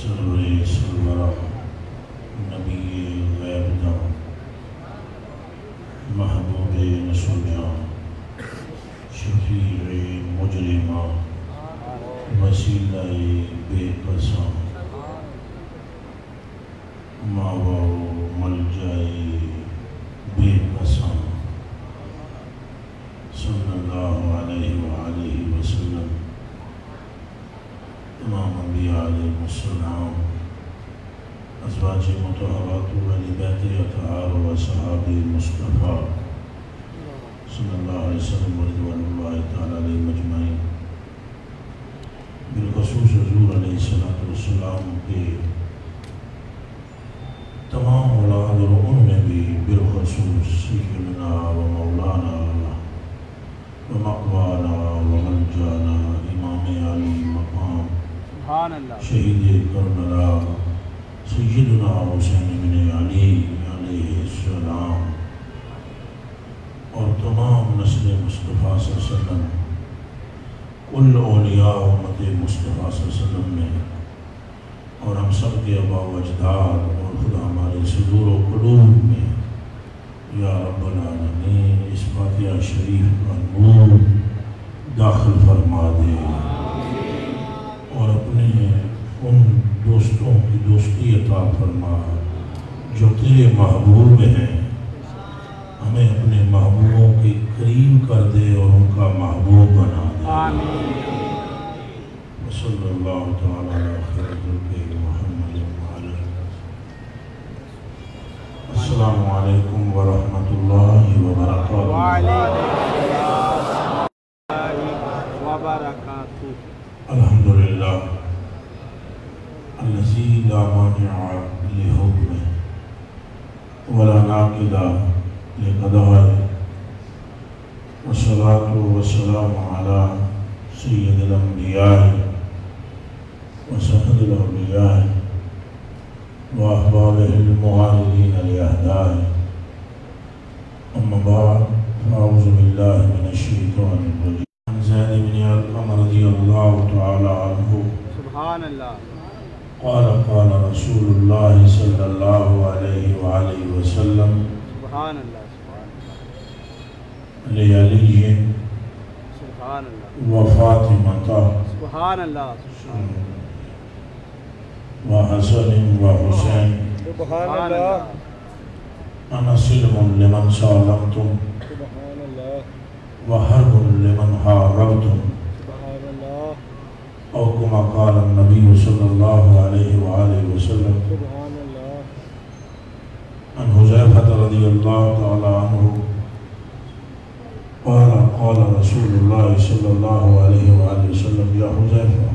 سرور سرورہ نبی غیب جاں محبوب نسل جاں شفیع مجرماں وسیلہ بے پساں ماوا ملجائے بے پساں صلی اللہ علیہ وآلہ وسلم تمام انبیاء علیہ السلام ازواج مطہرات و اہل بیت اطہار و صحاب مصطفیٰ صلی اللہ علیہ وسلم ورضوان اللہ تعالی علیہ مجمعین، بالخصوص حضور علیہ السلام کے تمام اولاد اور ان میں بھی بالخصوص سیدنا و مولانا و مقوانا و ملجانا امام علی مقام شہید کربلا سیدنا حسین بن علی علیہ السلام اور تمام نسل مصطفیٰ صلی اللہ علیہ وسلم، کل اولیاء امت مصطفیٰ صلی اللہ علیہ وسلم میں، اور ہم سب کے آباء و اجداد اور خدا ہمارے صدور و قلوب میں یا رب العالمین اس فاتحہ شریف کا نور داخل فرما دے اور اپنے ان دوستوں کی دوستی عطا فرما جو تیرے محبوب ہیں، ہمیں اپنے محبوبوں کے قریب کر دے اور ان کا محبوب بنا دے آمین۔ صلی اللہ تعالیٰ علیہ خیر محمد وعلیہ۔ السلام علیکم ورحمۃ اللہ وبرکاتہ۔ الحمدللہ الذی لا مانع لحکمہ ولا ناقض لقضائہ، والصلاة والسلام علی سید الانبیاء وسند الاولیاء واحبابہ المعارضین لأعدائہ، اما بعد فاعوذ باللہ من الشیطان الرجیم۔ عن زید بن ارقم رضی اللہ تعالی عنہ سبحان اللہ قال قال رسول اللہ صلی اللہ علیہ وآلہ وسلم سبحان اللہ لعلی و فاطمہ سبحان اللہ و حسن و حسین سبحان اللہ انا سلم لمن سالمتم سبحان اللہ و حرب لمن حاربتم سبحان اللہ او کما قال النبی صلی اللہ علیہ وآلہ وسلم سبحان اللہ۔ عن حذیفہ رضی اللہ تعالی عنہ قال قال رسول اللہ صلی اللہ علیہ وآلہ وسلم یا حذیفہ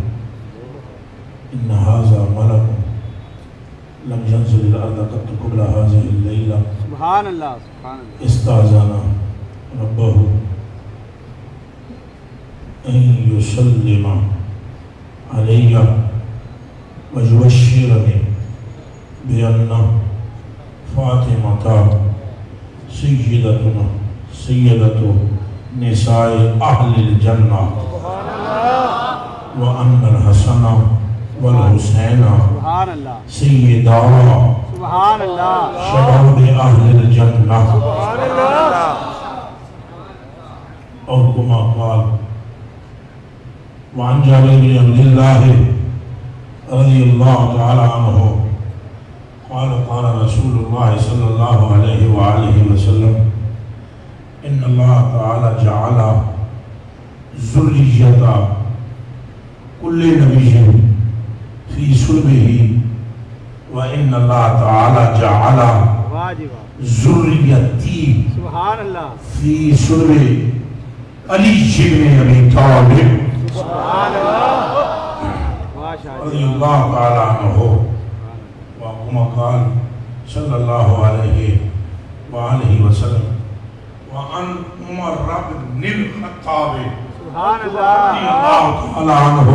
ان هذا ملک لم ينزل الارض قط قبل هذه الليلة سبحان اللہ سبحان اللہ استاذن ربه ان يسلم علی ويبشرني بأن فاطمة سیدۃ نساء اہل الجنہ وان الحسن والحسین سیدا شباب اہل الجنہ اور کما قال وعن جابر بن عبد اللہ رضی اللہ تعالی عنہ قال قال رسول اللہ صلی اللہ علیہ وآلہ وسلم ان اللہ تعالی جعل ذریۃ کل نبی فی صلبہ وان اللہ تعالی جعل ذریتی فی صلب علی بن ابی طالب رضی اللہ تعالی عنہ وکما قال صلی اللہ علیہ وآلہ وسلم وعن عمر بن الخطاب رضی اللہ تعالی عنہ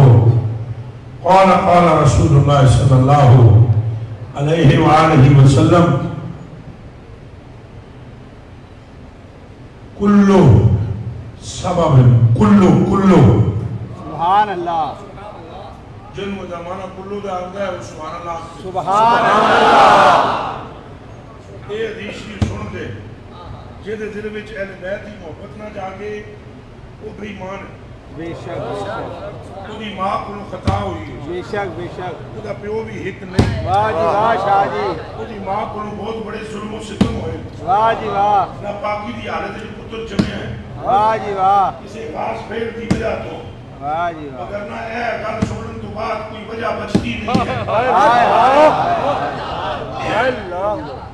قال قال رسول اللہ صلی اللہ علیہ وآلہ وسلم کلو سبب کلو سبحان اللہ جن و زمانہ کلو دا آگا ہے سبحان اللہ سبحان اللہ. اے حدیث شریف سن دے جہدے دل وچ اہل بیت دی محبت نہ جاگے وہ بے ایمان ہے. بے شک اُنی ماں کو خطا ہوئی ہے. بے شک بے شک. خدا پیو بھی ہک نہیں. واہ جی واہ شاہ جی. اُنی ماں کو بہت بڑے ظلم و ستم ہوئے. واہ جی واہ. نہ پاکی دی حالت جو پتر جمعے ہیں. واہ جی واہ. کسی خاص پھیل دی وجہ تو. واہ جی واہ. اگر نہ اے گل سنن تو بعد کوئی وجہ بچتی نہیں ہے.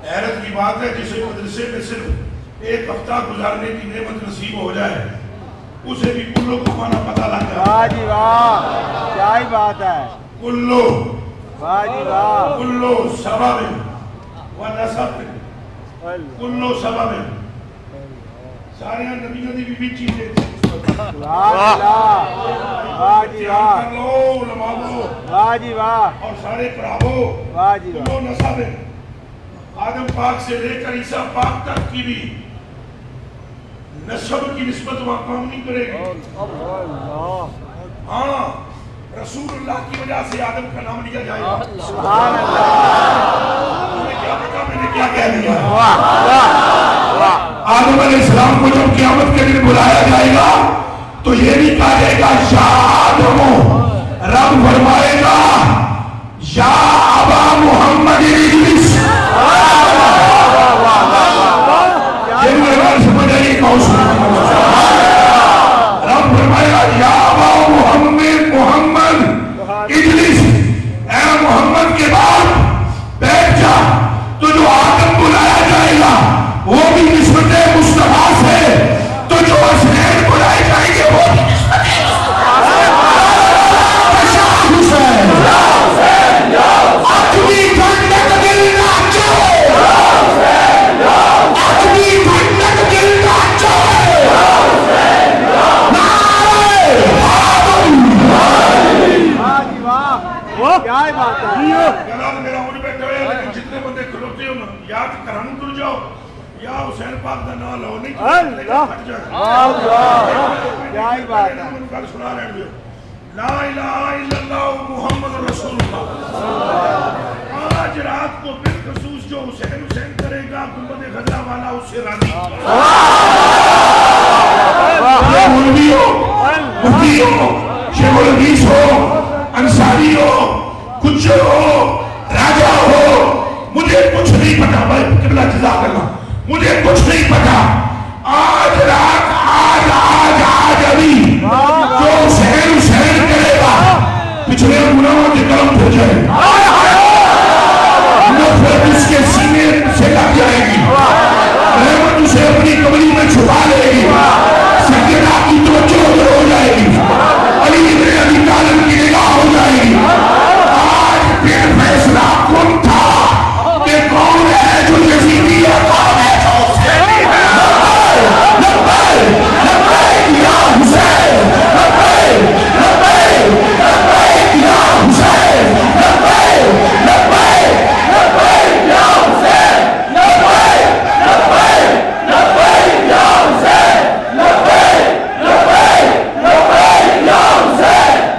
حیرت کی بات ہے جسے مدرسے میں صرف ایک ہفتہ گزارنے کی نعمت نصیب ہو جائے اسے بھی کلو کو معنی پتہ لگ جائے. واہ جی واہ. کیا ہی بات ہے. کلو. واہ جی واہ. کلو سبب و نسب. کلو سبب. سارے نبیوں دی بھی چیزیں تھی. سبحان اللہ. واہ جی واہ. کر لو علماء. واہ جی واہ. اور سارے پراہو. واہ جی واہ. کلو نسب. آدم پاک سے لے کر عیسیٰ پاک تک کی بھی نسب کی نسبت وہاں کام نہیں کرے گی. ہاں رسول اللہ کی وجہ سے آدم کا نام لیا جائے گا. سبحان اللہ. تمہیں کیا پتا میں نے کیا کہہ دیا. آدم علیہ السلام کو جب قیامت کے دن بلایا جائے گا تو یہ بھی کہا جائے گا یا آدم. رب فرمائے گا یا ابا محمد ادریس. رب فرمایا یا ابا محمد ادریس. اے محمد کے بعد بیٹھ جا. تو جو آدم بلایا جائے گا وہ بھی نسبت مصطفیٰ سے. تو جو حسین بلائے جائیں گے وہ بھی نسبت کیا ہی بات ہے. میرا مجھ بیٹھا ہوئے لیکن جتنے بندے کھلوتے ہو یاد کرانو کر جاؤ یا حسین پاک دا نام لو نہیں اللہ. کیا ہی بات ہے. کل سنا رہے ہیں لا الہ الا اللہ محمد رسول اللہ. آج رات کو بالخصوص جو حسین حسین کرے گا گنبد خضرا والا اس سے راضی. مولوی ہو مفتی ہو شیخ الحدیث ہو انصاری ہو گجر ہو راجہ ہو مجھے کچھ نہیں پتا. بھائی قبلہ جزاک اللہ. مجھے کچھ نہیں پتا. آج رات آج ابھی جو حسین حسین کرے گا پچھلے گناہوں کے قلم ہو جائے گا. نفرت اس کے سینے سے لگ جائے گی. رحمت اسے اپنی کمری میں چھپا لے گی. سیدنا کی توجہ ہو جائے گی. علی ابن ابی طالب کی نگاہ ہو جائے گی. آج پھر فیصلہ کن تھا کہ کون ہے جو یزیدی ہے کون ہے جو حسینی ہے. لبیک لبیک یا حسین. لبیک لبیک لبیک یا حسین. لبیک لبیک لبیک یا حسین. لبیک لبیک لبیک یا حسین. لبیک لبیک لبیک یا حسین. لبیک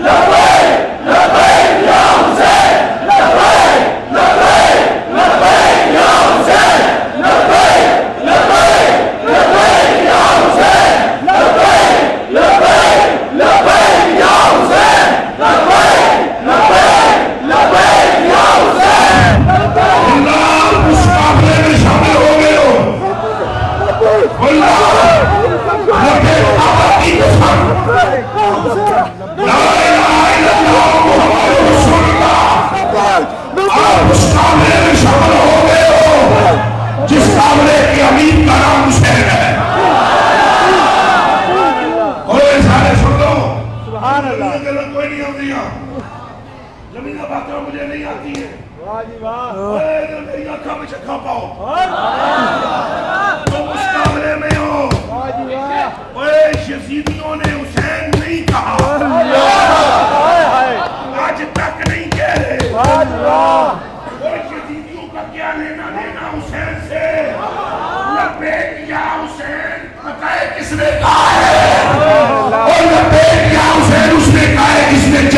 لبیک لبیک یا حسین. لبیک لبیک لبیک یا حسین. لبیک لبیک لبیک یا حسین. لبیک لبیک لبیک یا حسین. لبیک لبیک لبیک یا حسین. اللہ اس قافلے میں شامل ہو گئے ہو. اللہ لبیک آبا کی قسم. لا الہ الا اللہ محمد رسول اللہ. آپ اس قافلے میں شامل ہو گئے ہو جس قافلے کے امیر کا نام حسین ہے. اور یہ سارے سن لو. سبحان اللہ. کوئی نہیں آتی ہے. زمینہ باتیں مجھے نہیں آتی ہیں. واہ جی واہ. میری آنکھوں میں چکھا پاؤ. تم اس قافلے میں ہو. واہ جی واہ. اوے یزیدیوں نے حسین نہیں کہا. آج تک نہیں کہہ رہے. واہ جی واہ. اور یزیدیوں کا کیا لینا دینا حسین سے. لبیک یا حسین پتہ ہے کس نے کہا ہے. اور لبیک یا حسین اس نے کہا ہے کس نے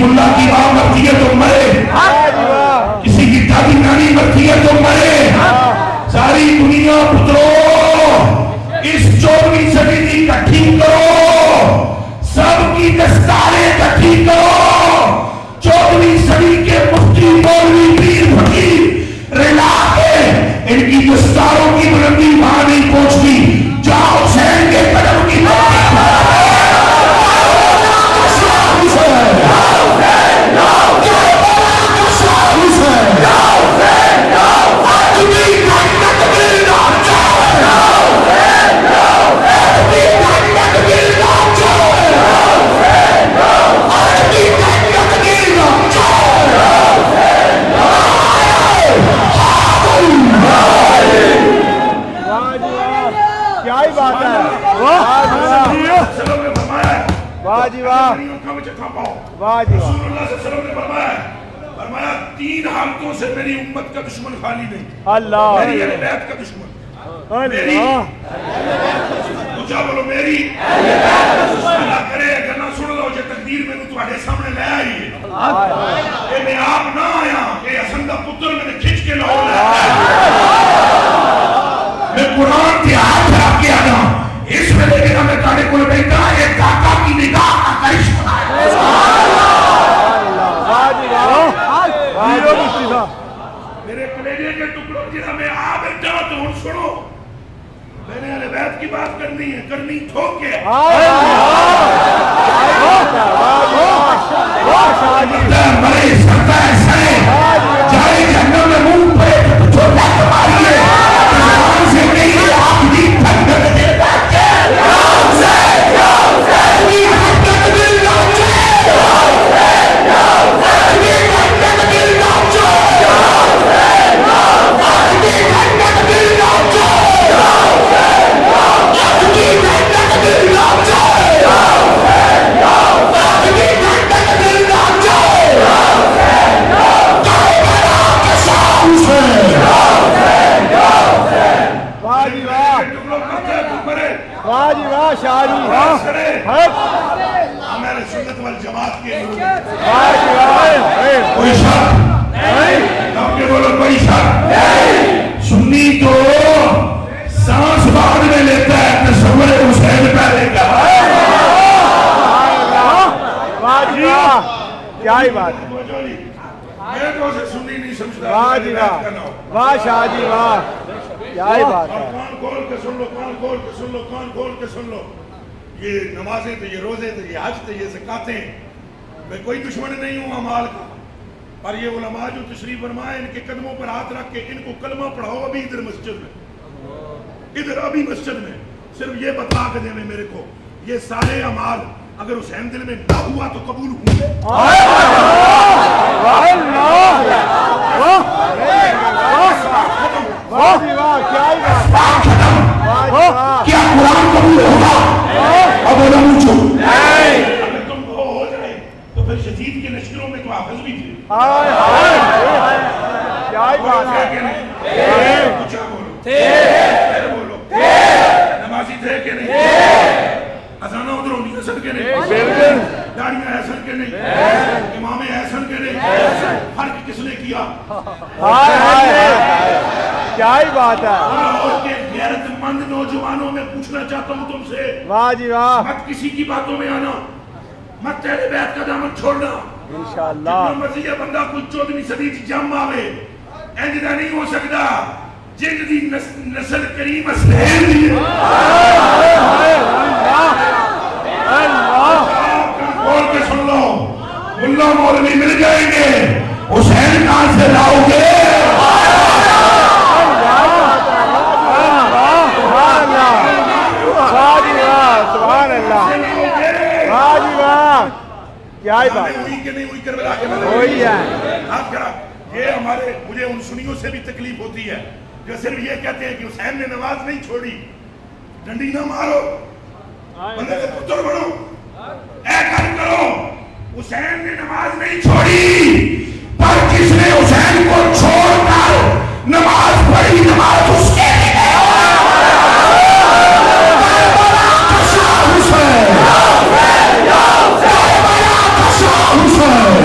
ملا کی ماں مرتی ہے تو مرے، کسی کی دادی نانی مرتی ہے تو مرے، ساری دنیا پترو اس 14ویں صدی کی اکٹھی کرو، سب کی دستاریں اکٹھی کرو، 14ویں صدی کے مفتی مولوی پیر فقیر رلا کے ان کی دستاروں کی بلندی وہاں نہیں پہنچتی، جاؤ حسین کے قدم کی رسول اللہ صلی اللہ علیہ وسلم نے فرمایا 3 حالتوں سے میری امت کا دشمن خالی نہیں، اللہ میری اہل بیت کا دشمن، میری اچھا بولو میری اللہ کرے اگر نہ سن لو جو تقدیر میں تو آگے سامنے لے آئی ہے کہ میں آپ نہ آیا کہ حسن کا پتر میں نے کھچ کے لاؤ لے میں قرآن کے ہاتھ رکھ کے آنا اس میں لے کے میں تانے کو بیٹھا ایک داتا کی نگاہ کا کرش بنایا میرے کلیجے کے ٹکڑوں جنہاں میں آپ اٹھا تو ان سنو میں نے اہل بیت کی بات کرنی ہے، کرنی ٹھوک کے مرے سکتا ہے سرے جائے جہنم میں منہ پہ تو چھوٹا کمالیے زبان سے نہیں آپ بھی تھنگر دیتا ہمارے سنت والجماعت کے کوئی شک آپ کے بولو کوئی شک سنی تو سانس بعد میں لیتا ہے تصور حسین پہلے کا کیا ہی بات ہے میں تو اسے سنی نہیں سمجھتا واہ شاہ جی واہ کیا ہی بات ہے کان کھول کے سن لو کان کھول کے سن لو کان کھول کے سن لو یہ نمازیں تو یہ روزے تو یہ حج تو یہ زکاتیں میں کوئی دشمن نہیں ہوں اعمال کا پر یہ علماء جو تشریف فرمائے ان کے قدموں پر ہاتھ رکھ کے ان کو کلمہ پڑھاؤ ابھی ادھر مسجد میں ادھر ابھی مسجد میں صرف یہ بتا کے دیں میرے کو یہ سارے اعمال اگر حسین دل میں نہ ہوا تو قبول ہوں کیا قرآن قبول ہوگا اب علماء اگر تم کو ہو جائے تو پھر شدید کے لشکروں میں تو حافظ بھی تھے کیا ہی بات ہے بولو نمازی تھے کہ نہیں ازانہ ادھر ہونی حسن کے نہیں داڑیاں حسن کے نہیں امام حسن کے نہیں فرق کس نے کیا کیا ہی بات ہے اور کے غیرت مند نوجوانوں میں پوچھنا چاہتا ہوں تم سے واہ جی واہ مت کسی کی باتوں میں آنا مت تیرے بیعت کا دامن چھوڑنا انشاءاللہ جتنا مرضی ہے بندہ کوئی 14ویں صدی جم آوے انجدہ نہیں ہو سکتا جن دی نسل کریم اسلحین دی بول کے سن لو ملا مولوی مل جائیں گے حسین کہاں سے لاؤ گے سبحان اللہ واہ جی واہ کیا ہی بات ہوئی کہ نہیں ہوئی کربلا کے میں ہوئی ہے یہ ہمارے مجھے ان سنیوں سے بھی تکلیف ہوتی ہے جو صرف یہ کہتے ہیں کہ حسین نے نماز نہیں چھوڑی ڈنڈی نہ مارو بندے کو پتر بڑھو اے کر کرو حسین نے نماز نہیں چھوڑی پر کس نے حسین کو چھوڑ کر نماز پڑھی نماز اس کے حسین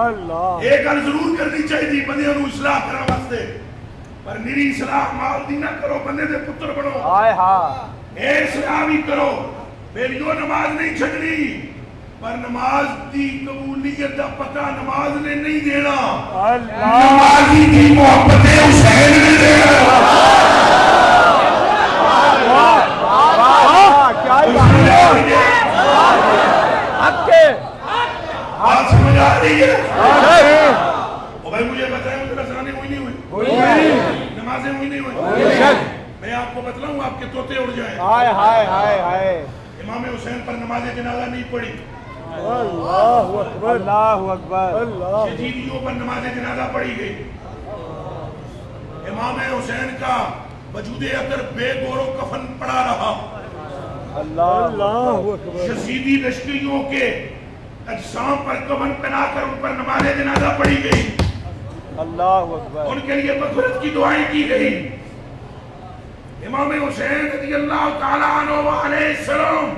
اللہ ایک گل ضرور کرنی چاہیے بندیاں نو اصلاح کرن واسطے پر میری اصلاح مال دی نہ کرو بندے دے پتر بنو ہائے ہاں اے اصلاح بھی کرو میری نماز نہیں چھڈنی پر نماز دی قبولیت دا پتہ نماز نے نہیں دینا نمازی کی محبت حسین نے دینا کیا حق کے بات سمجھ آ رہی ہے نہیں بھائی مجھے بتائیں ادھر اذانیں ہوئی نہیں ہوئی نمازیں ہوئی نہیں ہوئی میں آپ کو بتلاؤں آپ کے طوطے اڑ جائیں ہائے ہائے ہائے ہائے امام حسین پر نماز جنازہ نہیں پڑھی اللہ اکبر اللہ اکبر اللہ یزیدیوں پر نماز جنازہ پڑھی گئی امام حسین کا وجود اثر بے گور و کفن پڑا رہا اللہ اکبر یزیدی لشکریوں کے اجسام پر کفن پہنا کر ان پر نماز جنازہ پڑھی گئی اللہ اکبر ان کے لیے مغفرت کی دعائیں کی گئی امام حسین رضی اللہ تعالیٰ عنہ علیہ السلام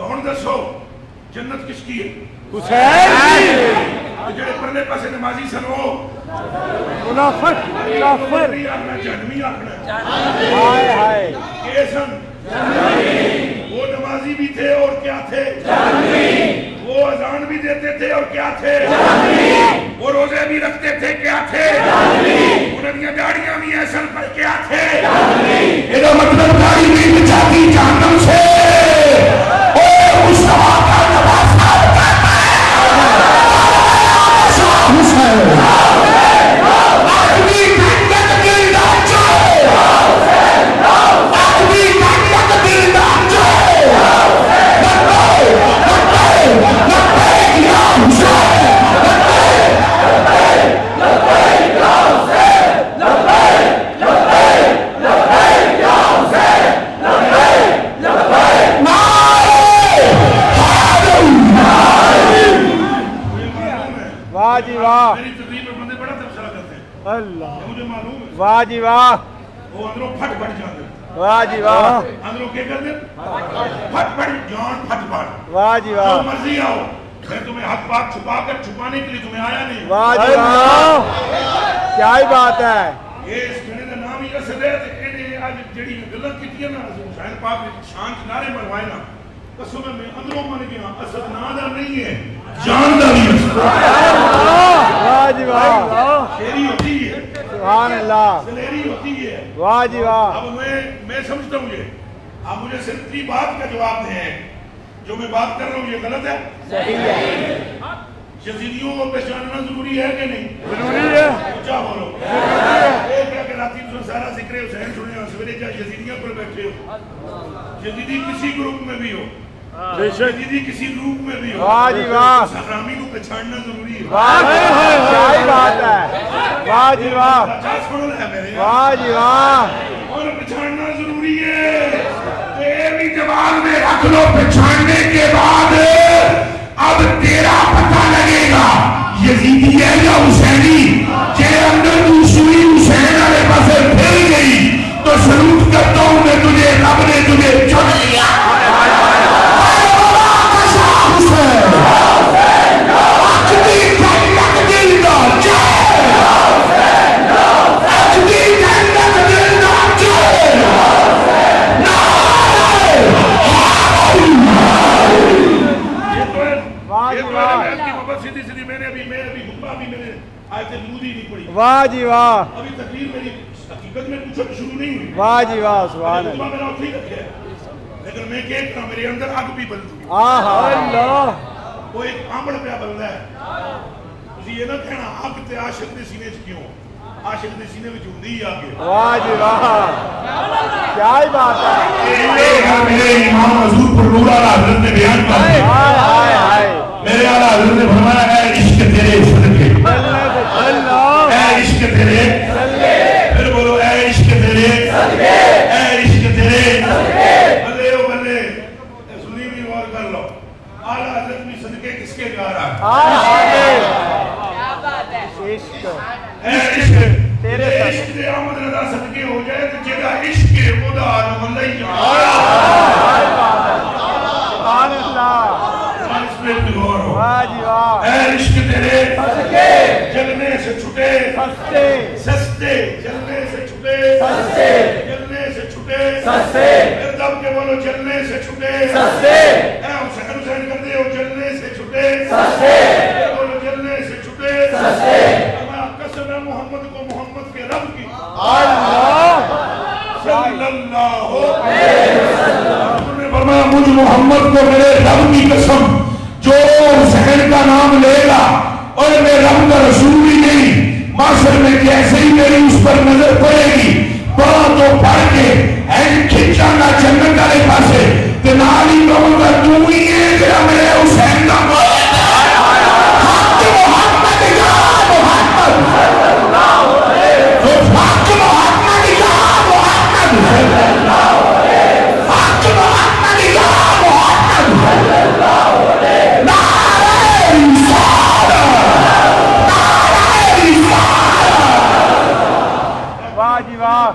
ہن دسو جنت کس کی ہے حسین جڑے پرلے پاسے نمازی سن وہ منافق کافر جہنمی آخنا ہائے ہائے یہ سن وہ نمازی بھی تھے اور کیا تھے وہ اذان بھی دیتے تھے اور کیا تھے وہ روزے بھی رکھتے تھے کیا تھے انہوں نے داڑیاں بھی اصل پر کیا تھے یہ مطلب داڑھی بھی بچاتی جہنم سے اوہ مصطفیٰ کا نواسا کرتا ہے حسین آدمی جنت دل داچو آدمی جنت دل داچو لبیک یا حسین واہ جی واہ میری تقریر پر بندے بڑا تبصرہ کرتے ہیں اللہ مجھے معلوم ہے واہ جی واہ وہ اندروں پھٹ پھٹ جاتے ہیں واہ جی واہ اندروں کیا کرتے ہیں پھٹ پھٹ جان پھٹ پھٹ واہ جی جو واہ مرضی آؤ میں تمہیں حق بات چھپا کر چھپانے کے لیے تمہیں آیا نہیں واہ جی واہ کیا ہی بات ہے یہ اس گھنے کا نام ہی اسد ہے کہ انہیں آج جڑی غلط کی نا حسین پاک نے شان کنارے مروائے نا قسم میں اندروں من گیا اسد نادر نہیں ہے جاندار ہی اسد واہ جی واہ شیری ہوتی ہے سبحان اللہ سلیری ہوتی ہے واہ جی واہ اب میں سمجھتا ہوں یہ آپ مجھے صرف 3 بات کا جواب دیں جو میں بات کر رہا ہوں یہ غلط ہے صحیح ہے یزیدیوں کو پہچاننا ضروری ہے کہ نہیں ضروری ہے کیا بولو ایک کیا کہ راتی تم سارا ذکر حسین سنے سویرے کیا یزیدیوں پر بیٹھے ہو یزیدی کسی گروپ میں بھی ہو یزیدی کسی گروپ میں بھی ہو واہ جی واہ سہرامی کو پہچاننا ضروری ہے واہ کیا ہی بات ہے واہ جی واہ اچھا سن لے میرے واہ جی واہ اور پہچاننا ضروری ہے یہ بھی جواب میں رکھ لو پہچاننے کے بعد اب تیرا پتہ لگے گا یزیدی ہے یا حسینی کہ اندر دوسری حسین والے پاسے پھر گئی تو سلوٹ کرتا ہوں میں تجھے رب نے تجھے چن لیا واہ جی واہ ابھی تقریر میری حقیقت میں کچھ شروع نہیں ہوئی واہ جی واہ سبحان اللہ اللہ میرا اتھے ہی رکھے لیکن میں کہہ رہا میرے اندر آگ بھی بلد ہوئی اللہ وہ ایک آمڑ پہ بلد ہے تسی یہ نہ کہنا آگ تے عاشق دے سینے کیوں عاشق دے سینے میں ہوندی ہی آگے واہ جی واہ کیا ہی بات ہے میرے امام حضور پر نور اعلیٰ حضرت نے بیان کر ہائے ہائے ہائے میرے اعلیٰ حضرت نے فرمایا ہے عشق تیرے صدقے اللہ اے عشق تیرے پھر بولو اے عشق تیرے اے عشق تیرے بلے او بلے سنی بھی غور کر لو اعلیٰ حضرت بھی صدقے کس کے گا رہا عشق اے عشق تیرے عشق دے آمد رضا صدقے ہو جائے تو جگہ عشق کے خدا آلو بندہ ہی جانا سبحان اللہ اس پہ غور ہو واہ جی واہ اے عشق تیرے جلنے سے چھٹے سستے جلنے سے چھٹے جلنے سے چھٹے پھر دب کے بولو جلنے سے چھٹے حسین کر دے جلنے سے چھٹے بولو جلنے سے چھٹے قسم ہے محمد کو محمد کے رب کی صلی اللہ علیہ وسلم نے فرمایا مجھ محمد کو میرے رب کی قسم جو حسین کا نام لے گا اور میں رب کا رسول بھی نہیں معاشر میں جیسے ہی میری اس پر نظر پڑے گی بہت تو پڑھ کے کھچا گا جنت والے پاسے تنالی کہوں گا تو ہی ہے جڑا میرے حسین کا محمد یا محمد صلی اللہ علیہ وسلم حق محمد یا محمد صلی اللہ علیہ وسلم حق محمد یا محمد صلی اللہ علیہ وسلم نعرہ رسالہ نعرہ رسالہ واہ جی واہ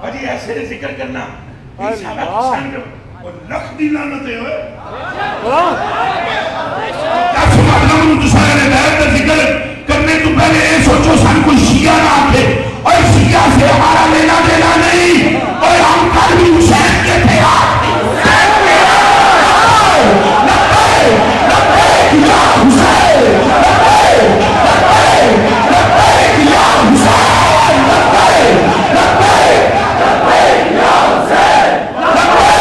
بھاجی ایسے ذکر کرنا اور لکھ دی لعنت ہوئے دس مطلب دوسرے نے بیعت کا ذکر کرنے تو پہلے یہ سوچو سن کوئی شیعہ نہ آتے اور شیعہ سے ہمارا لینا دینا نہیں اور ہم کل بھی حسین کے تھے حسین کے لبیک لبیک یا حسین لبیک لبیک لبیک یا حسین لبیک لبیک لبیک یا حسین لبیک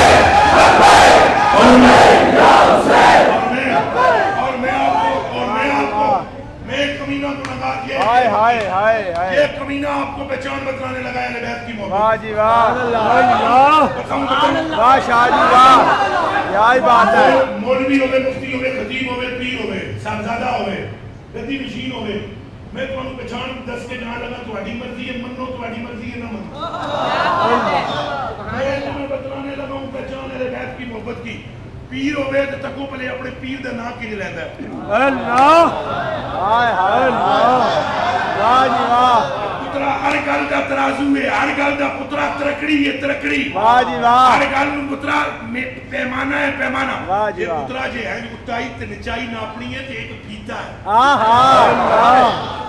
لبیک اور میں یا حسین اور میں آپ کو میں کمینہ کو لگا دیا یہ کمینہ آپ کو پہچان بتلانے لگایا نبیت کی محبت واہ جی واہ واہ شاہ جی واہ کیا ہی بات ہے مولوی ہوئے مفتی ہوئے خطیب ہوئے پیر ہوئے صاحبزادہ ہوئے گدی نشین ہوئے میں تو انہوں پہچان دس کے جہاں لگا تو اڈی مرضی ہے منو تو اڈی مرضی ہے نہ منو میں تمہیں بتلانے لگا ہوں پہچان ہے بیعت کی محبت کی پیر ہوئے تو تکو پلے اپنے پیر دا نام کی لیندہ ہے اللہ ہائے ہائے اللہ واہ جی واہ پترہ ہر گل دا ترازو ہے ہر گل دا پترہ ترکڑی ہے ترکڑی واہ جی واہ ہر گل پترہ پیمانہ ہے پیمانہ واہ جی یہ واہ پترہ جو ہے اٹھائی تے نچائی ناپنی ہے تے ایک پھیتا ہے آہا اللہ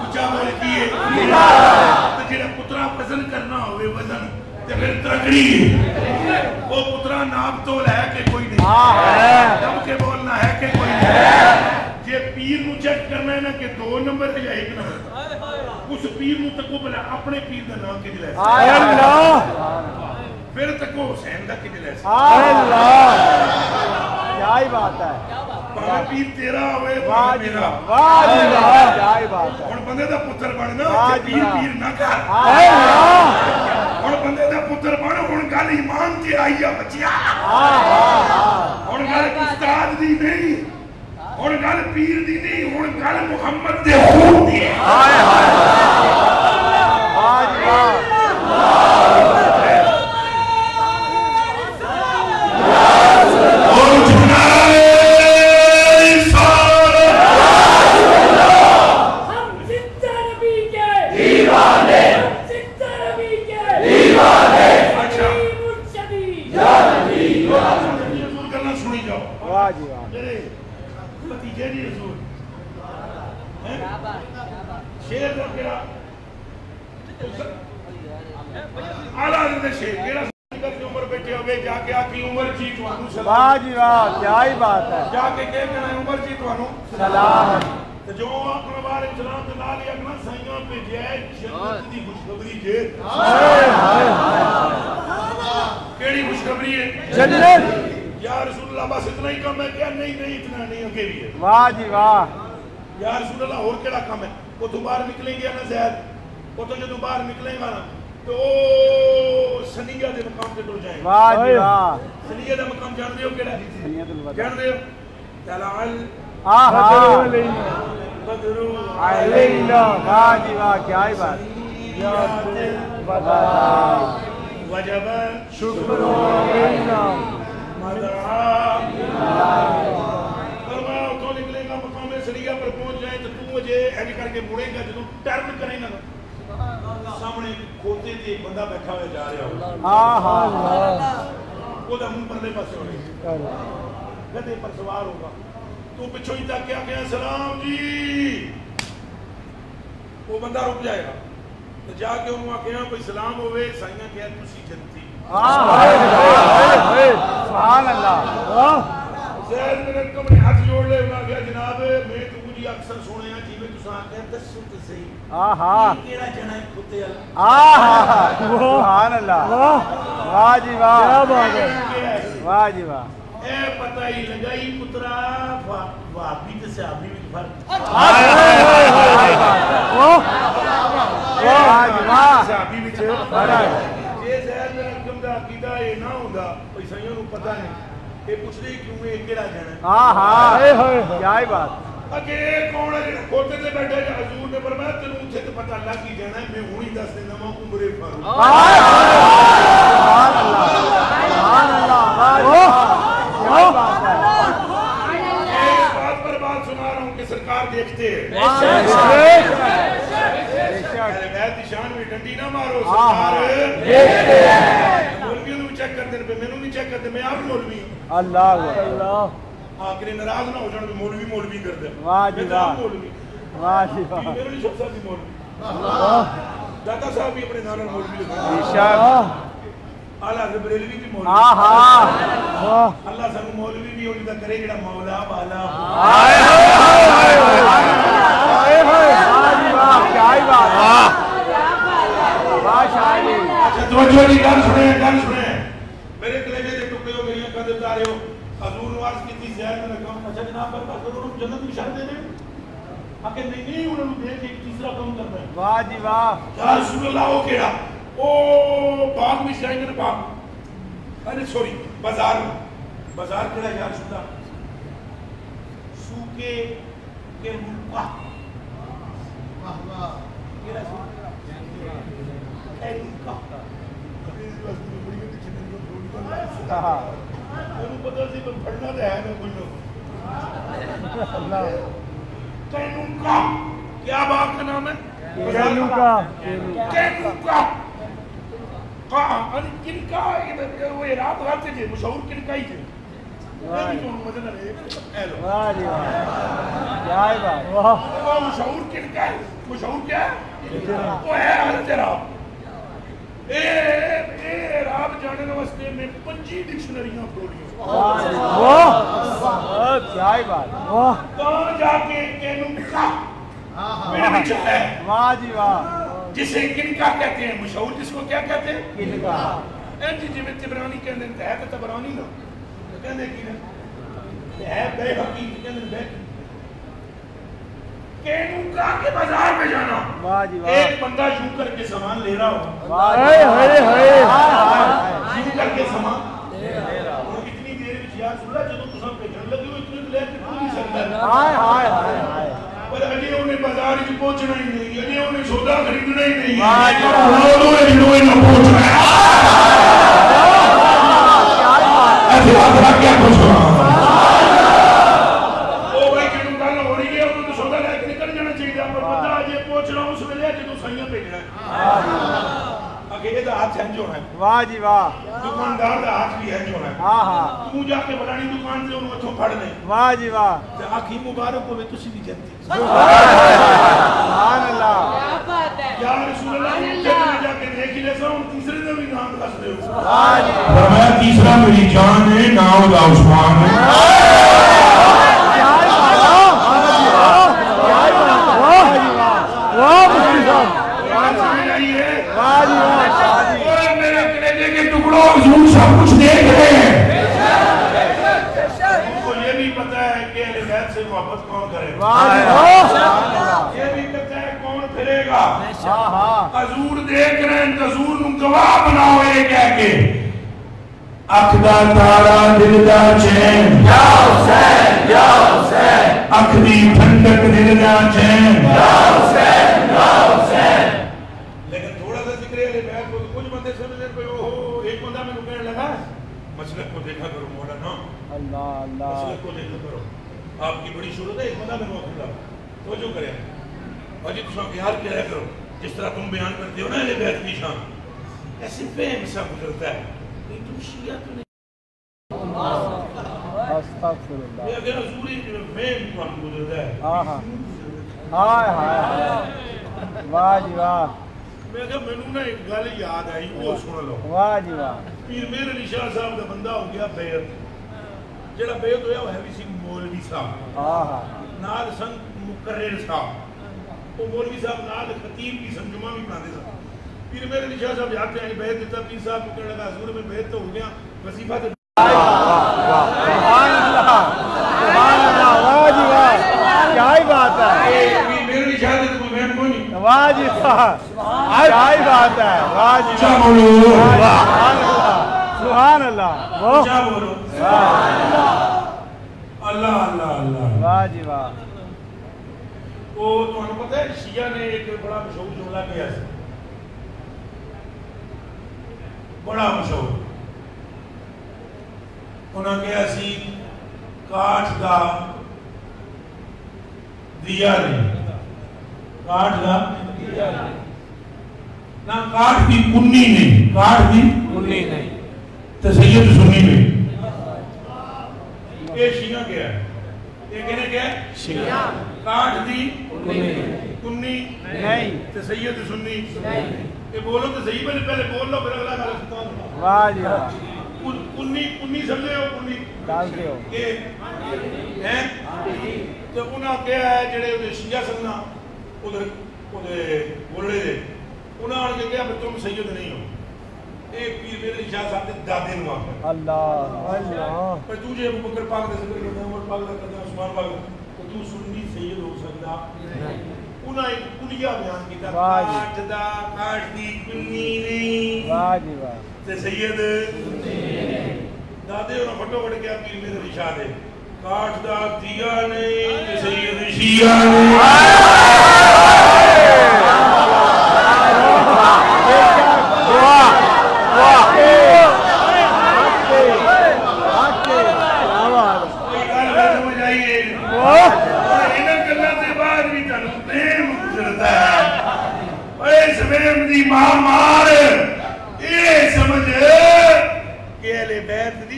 اچھا بول کی ہے تو جنہیں پترہ وزن کرنا ہوئے وزن تے پھر ترکڑی ہے وہ پترہ ناپ تول ہے کہ کوئی نہیں دم کے بولنا ہے کہ کوئی نہیں یہ پیر نو چیک کرنا ہے نا کہ 2 نمبر ہے یا 1 نمبر اس پیر نو تکو بلا اپنے پیر دا نام کی دلائے اللہ پھر تکو حسین دا کی دلائے اللہ کیا ہی بات ہے پہلے پیر تیرا ہوئے واہ پہلے جی میرا واہ جی واہ کیا ہی بات ہے اور بندے دا پتر بڑھنا واہ کہ جی پیر واہ پیر نہ کر اللہ اور بندے دا پتر بڑھنا اور گل ایمان تے آئیا بچیا اور گل استاد دی نہیں اور گل پیر دی نہیں اور گل محمد دے خون دی واہ جی واہ اور جھنائے سارے ہم زندہ نبی کے دیوانے ہم زندہ نبی کے دیوانے حکیم الشدید یا نبی رسول کرنا سنی جاؤ واہ جی واہ میرے بتیجے نہیں رسول شیر دا کیا آلہ دے شیر کیڑا سنگر کی عمر بیٹھے ہوئے جا کے آکی عمر جی توانو سلام واہ جی واہ کیا ہی بات ہے جا کے کہہ کہنا عمر جی توانو سلام تو جو اپنا بارے سلام دلا لیا اپنا سائیوں پہ جائے جنت دی خوشخبری جے کیڑی خوشخبری ہے جنت یا رسول اللہ بس اتنا ہی کم ہے کیا نہیں اتنا نہیں اگے بھی ہے واہ جی واہ یا رسول اللہ اور کیڑا کم ہے وہ تو باہر نکلیں گے نا زید وہ تو جو باہر نکلیں گا نا تو سنیہ دے مقام تے ٹر جائیں واہ جی واہ سنیہ دے مقام جان دیو کیڑا ہے سنیت الوداع جان دیو تلعل آہا بدرو علینا واہ جی واہ کیا ہی بات وجب شکر علینا مدعا فرمایا اتوں نکلے گا مقام سنیہ پر پہنچ جائیں تو تو مجھے ایڈی کر کے مڑے گا جدوں ٹرن کریں گا سامنے کھوتے تے بندہ بیٹھا ہوئے جا رہا ہوگا آہا وہ دا منہ پرلے پاسے ہوگی گدے پر سوار ہوگا تو پچھو ہی تک کیا کہا سلام جی، وہ بندہ رک جائے گا تو جا کے انہوں آکھے ہاں کوئی سلام ہوئے سائیاں کہا تسی جنتی سبحان اللہ. زید بن ارقم نے ہاتھ جوڑ لے، انہوں نے کہا جناب میں تو مجھے اکثر سونے ہیں جی میں تو ساتھ کہتا دسو تو صحیح یہ کیڑا جنا ہے کھتے اللہ. سبحان اللہ. واہ جی واہ، واہ جی واہ. اے پتہ ہی لگائی پترا وہابی تے صحابی میں فرق. واہ جی واہ. صحابی وچ جے زید بن ارقم دا عقیدہ اے نہ ہوندا کوئی سائیاں نوں پتہ نہیں یہ پوچھ رہی کیوں ہے کیڑا جنا ہے. ہاں ہاں کیا ہی بات. اگے کون ہے جڑا کھوتے تے بیٹھا ہے حضور نے فرمایا تینوں اوتھے تے پتہ لگ ہی جانا ہے میں ہونی دس دینا وا عمر فاروق. سبحان اللہ سبحان اللہ. واہ کیا بات ہے. ایک بات پر بات سنا رہا ہوں کہ سرکار دیکھتے ہیں. غیر دی شان میں ڈنڈی نہ مارو، سرکار دیکھتے ہیں. مولویوں نوں چیک کر دین پہ مینوں نہیں چیک کرتے، میں آپ مولوی ہوں. اللہ اللہ. آکرے ناراض نہ ہو جان مولوی مولوی کر دے. واہ جی واہ. مولوی واہ جی واہ. میرے لیے سب سے مولوی دادا صاحب بھی اپنے نام مولوی لگا. اعلیٰ بریلوی بھی مولوی. ہاں ہاں. اللہ سانو مولوی بھی ہونے دا کرے جڑا مولا والا. کیا ہی بات. توجہ دی گل سنیں گل سنیں. میرے کلیجے دے ٹکڑے ہو میری اکھاں دے تارے ہو. حضور نے عرض کیتی زید نے کہا اچھا جناب پر بس انہوں نے جنت کی شرط دے دیں. آکے نہیں انہوں نے دے کے ایک تیسرا کام کرنا ہے. واہ جی واہ. یا رسول اللہ وہ کیڑا او باغ میں جائیں گے باغ ارے سوری بازار بازار کیڑا یا رسول اللہ سوکے کے مکہ کیڑا سوکے کے مکہ انہوں پتہ سی پر پڑھنا دے ہے نا کوئی نو کینوکا کیا باغ کا نام ہے؟ کینوکا. کینوکا کن کا وہ رات رات سے جے مشہور کن کا ہی جے. واہ جی واہ. کیا ہی بات. وہ مشہور کن کا ہے؟ مشہور کیا ہے؟ وہ ہے حضرت راب. اے راب جانے واسطے میں 25 ڈکشنریاں پڑھی. واہ کیا ہی بات. واہ. کہاں جا کے کینوکا میرے بچہ ہے. واہ جی واہ. جسے کنکا کہتے ہیں مشہور جس کو کیا کہتے ہیں کنکا. جی جی میں تبرانی کہنے ہے تو تبرانی نا کہنے کی نا ہے بے حقیق کہنے بے کینوکا کے بازار میں جانا. واہ جی واہ. ایک بندہ یوں کر کے سامان لے رہا ہو. واہ ہائے ہائے ہائے. یوں کر کے سامان لے رہا ہو. اتنی دیر میں یا رسول اللہ جدوں تساں بھیجن لگے ہو اتنی لے کے نہیں سکتا. ہائے ہائے ہائے. پر اجے انہیں بازار وچ پہنچنا ہی نہیں، اجے انہیں سودا خریدنا ہی نہیں. واہ جی انہوں نے پہنچنا ہے. ایسے آپ کیا پوچھ رہا ہوں او بھائی کیوں گل ہو رہی ہے انہوں نے سودا لے کے نکل جانا چاہیے. پر بندہ اجے پہنچ رہا اس ویلے جدوں سائیاں بھیجنا ہے. اگے دا ہاتھ ہنج ہونا ہے. واہ جی واہ. دکاندار دا ہاتھ بھی ہنج ہونا ہے. ہاں ہاں. تو جا کے بڑانی دکان سے انہوں اتھوں پھڑ لیں. واہ جی واہ. تے آکھی مبارک ہوے تسی بھی جنتی. سبحان اللہ. یا رسول اللہ جنت جا کے دیکھ لے سو تیسرے دن بھی نام دس دے. واہ جی واہ. فرمایا تیسرا میری جان ہے نام دا عثمان ہے. واہ مفتی صاحب. اور میرے کلیجے کے ٹکڑوں حضور سب کچھ دیکھ رہے ہیں. ان کو یہ بھی پتا ہے کہ اہل بیت سے محبت کون کرے گا. یہ بھی پتا ہے کون پھرے گا. حضور دیکھ رہے ہیں. حضور نو گواہ بناؤ یہ کہہ کے اکھ دا تارا دل دا چین یا حسین یا حسین. اکھ دی ٹھنڈک دل دا چین یا حسین یا حسین. لیکن تھوڑا سا ذکر ہے بیت کو کچھ بندے سمجھتے ہیں اوہو ایک بندہ میں کہنے لگا مسلک کو دیکھا کرو مولانا. اللہ اللہ. مسلک کو دیکھا کرو. آپ کی بڑی شروع ہے ایک بندہ میں موقع لگا توجہ کریں. اور جی تسا خیال کیا کرو جس طرح تم بیان کرتے ہو نا اہل بیت کی شان ایسے فہم سا گزرتا ہے. تم شیعہ تو نہیں استغفر اللہ میں کہ حضوری میں قرآن گزرتا ہے ہائے ہائے واہ جی واہ میں کہ میں نے ایک گل یاد آئی وہ سن لو واہ جی واہ پیر مہر علی شاہ صاحب کا بندہ ہو گیا بیعت جڑا بیعت ہویا وہ ہے سی مولوی صاحب نال سنگ مقرر صاحب وہ مولوی صاحب نال خطیب کی سنجمہ بھی پڑھاتے صاحب پیر مہر علی شاہ صاحب جاتے ہیں بیعت دیتا پیر صاحب کو کہنے لگا حضور میں بیعت تو ہو گیا وظیفہ تو سبحان اللہ واہ جی واہ کیا ہی بات ہے پیر مہر علی شاہ سے کوئی بیعت کوئی نہیں واہ جی واہ کیا ہی بات ہے واہ جی کیا واہ بولو سبحان اللہ کیا بولو اللہ اللہ اللہ واہ جی واہ وہ تو انہوں پتہ ہے شیعہ نے ایک بڑا مشہور جملہ کیا ہے بڑا مشہور انہوں نے کہا سی کاٹ دا دیا نہیں کاٹ دا نہ کاٹ دی کنی نہیں کاٹ دی کنی نہیں تو سید سنی نہیں یہ شیعہ کیا ہے یہ کہنے کیا ہے شیعہ کاٹ دی کنی نہیں تو سید سنی یہ بولو تو صحیح پہلے بول لو پھر اگلا گل ختم واہ جی واہ کنی سمجھے ہو کنی ڈالتے ہو کہ ہیں تو انہاں کیا ہے جڑے شیعہ سننا ادھر بولے دے انہاں نے کہا کہ تم سید نہیں ہو ایک پیر مہر علی شاہ صاحب نے دادے نو آکھا اللہ اللہ پر تو جے ابو بکر پاک دے ذکر کردا عمر پاک دا کردا عثمان پاک تو تو سنی سید ہو سکدا نہیں انہاں ایک کلیہ بیان کیتا کاٹ دا کاٹ دی کنی نہیں واہ جی واہ تے سید دادے انہاں پھٹو پڑ گیا پیر مہر علی شاہ دے کاٹ دا دیا نہیں تے سید شیعہ نہیں